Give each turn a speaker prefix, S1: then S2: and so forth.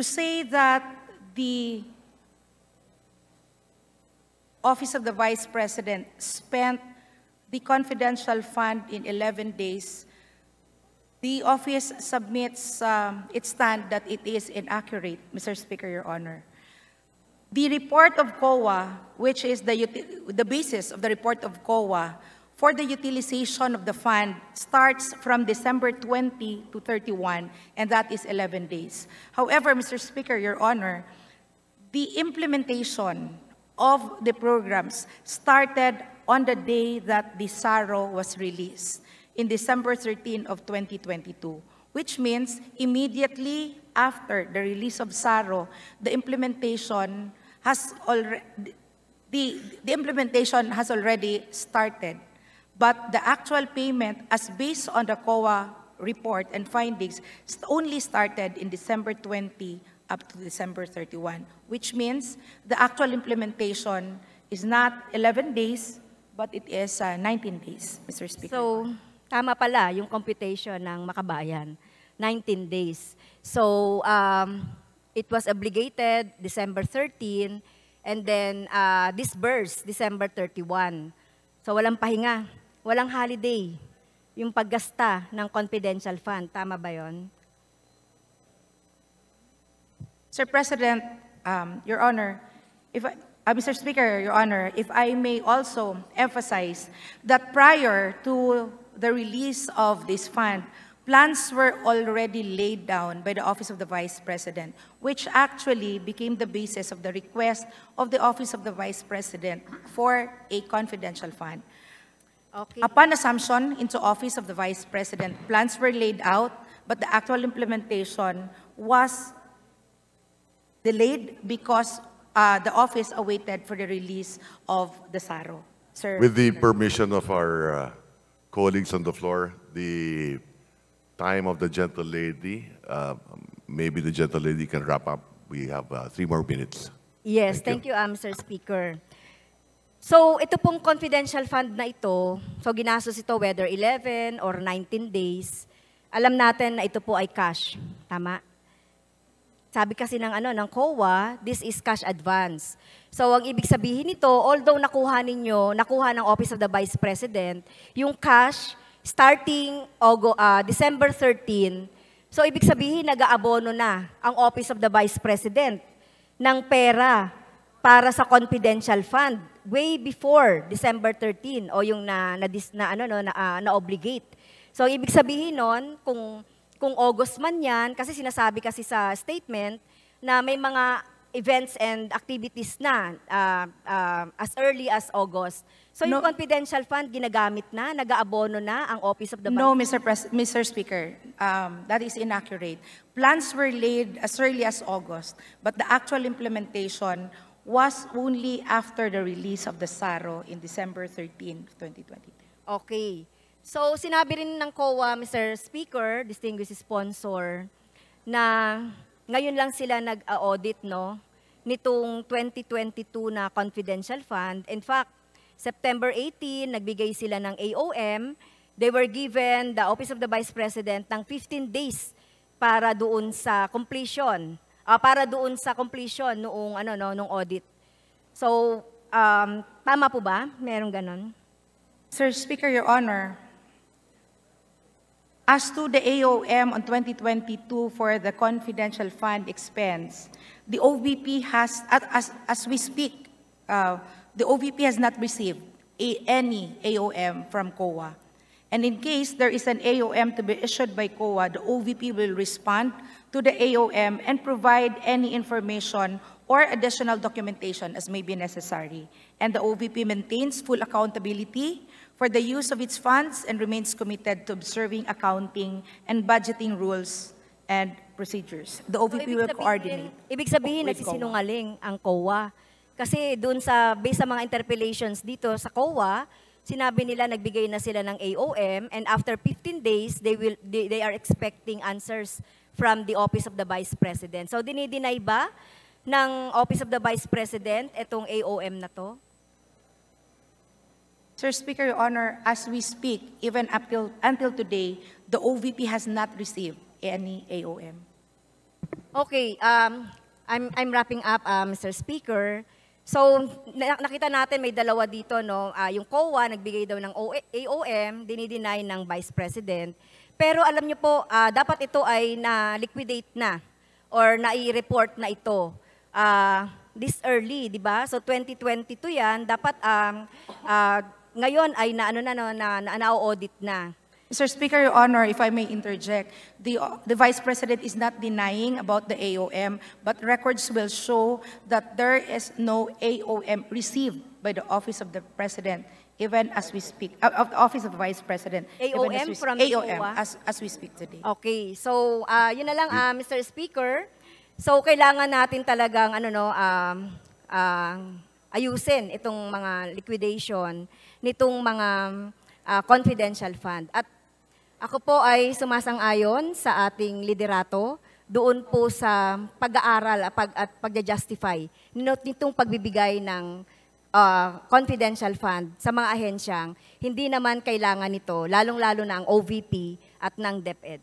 S1: to say that the Office of the Vice President spent the confidential fund in 11 days, the office submits its stand that it is inaccurate, Mr. Speaker, Your Honor. The report of COA, which is the basis of the report of COA for the utilization of the fund, starts from December 20 to 31, and that is 11 days. However, Mr. Speaker, Your Honor, the implementation of the programs started on the day that the SARO was released, in December 13 of 2022, which means immediately after the release of SARO, the implementation has already started. But the actual payment, as based on the COA report and findings, only started in December 20 up to December 31, which means the actual implementation is not 11 days, but it is 19 days, Mr. Speaker.
S2: So, tama pala yung computation ng Makabayan, 19 days. So, it was obligated December 13, and then disbursed December 31. So, walang pahinga, walang holiday, yung paggasta ng confidential fund. Tama ba yun?
S1: Sir President, Your Honor, Mr. Speaker, Your Honor, if I may also emphasize that prior to the release of this fund, plans were already laid down by the Office of the Vice President, which actually became the basis of the request of the Office of the Vice President for a confidential fund.
S2: Okay.
S1: Upon assumption into Office of the Vice President, plans were laid out, but the actual implementation was delayed because the office awaited for the release of the SARO. Sir.
S3: With the permission of our colleagues on the floor, the time of the gentle lady, maybe the gentle lady can wrap up. We have 3 more minutes.
S2: Yes, thank you, Mr. Speaker. So, ito pong confidential fund na ito, so ginastos ito whether 11 or 19 days, alam natin na ito po ay cash. Tama? Sabi kasi ng COA, this is cash advance. So, ang ibig sabihin nito, although nakuha ng Office of the Vice President, yung cash starting December 13, so ibig sabihin nag-aabono na ang Office of the Vice President ng pera para sa confidential fund way before December 13 o yung na-obligate. So, ibig sabihin nun, kung August man yan, kasi sinasabi kasi sa statement na may mga events and activities na as early as August. So yung confidential fund, ginagamit na, nag-aabono na ang Office of the Vice
S1: President? No, Mr. Speaker, that is inaccurate. Plans were laid as early as August, but the actual implementation was only after the release of the SARO in December 13, 2022.
S2: Okay. So, sinabi rin ng COA, Mr. Speaker, distinguished sponsor, na ngayon lang sila nag-audit, nitong 2022 na confidential fund. In fact, September 18, nagbigay sila ng AOM. They were given, the Office of the Vice President, ng 15 days para doon sa completion. Noong audit. So, tama po ba? Merong ganon?
S1: Sir Speaker, Your Honor, as to the AOM on 2022 for the confidential fund expense, the OVP has, as we speak, the OVP has not received any AOM from COA. And in case there is an AOM to be issued by COA, the OVP will respond to the AOM and provide any information or additional documentation as may be necessary. And the OVP maintains full accountability for the use of its funds and remains committed to observing accounting and budgeting rules and procedures. The OVP will coordinate.
S2: Ibig sabihin, nagsisinungaling ang COA. Kasi doon based sa mga interpellations dito sa COA, sinabi nila nagbigay na sila ng AOM, and after 15 days, they are expecting answers from the Office of the Vice President. So, dinideny ba ng Office of the Vice President itong AOM na to?
S1: Sir Speaker, Your Honor, as we speak, even until today, the OVP has not received any AOM.
S2: Okay, I'm wrapping up, Mr. Speaker. So, nakita natin may dalawa dito, no? Yung COA, nagbigay daw ng AOM, dinideny ng Vice President. Pero alam niyo po, dapat ito ay na-liquidate na or na-i-report na ito this early, di ba? So, 2022 yan, dapat ngayon ay na-audit na.
S1: Mr. Speaker, Your Honor, if I may interject, the Vice President is not denying about the AOM, but records will show that there is no AOM received by the Office of the President, even as we speak, of the Office of the Vice President. even
S2: AOM
S1: as we,
S2: from the
S1: AOM,
S2: COA?
S1: as we speak today.
S2: Okay, so yun na lang, Mr. Speaker. So kailangan natin talagang ayusin itong mga liquidation nitong mga confidential fund. At ako po ay sumasang-ayon sa ating liderato doon po sa pag-aaral at pag-justify nitong pagbibigay ng confidential fund sa mga ahensyang hindi naman kailangan nito, lalong-lalo na ang OVP at ng DepEd.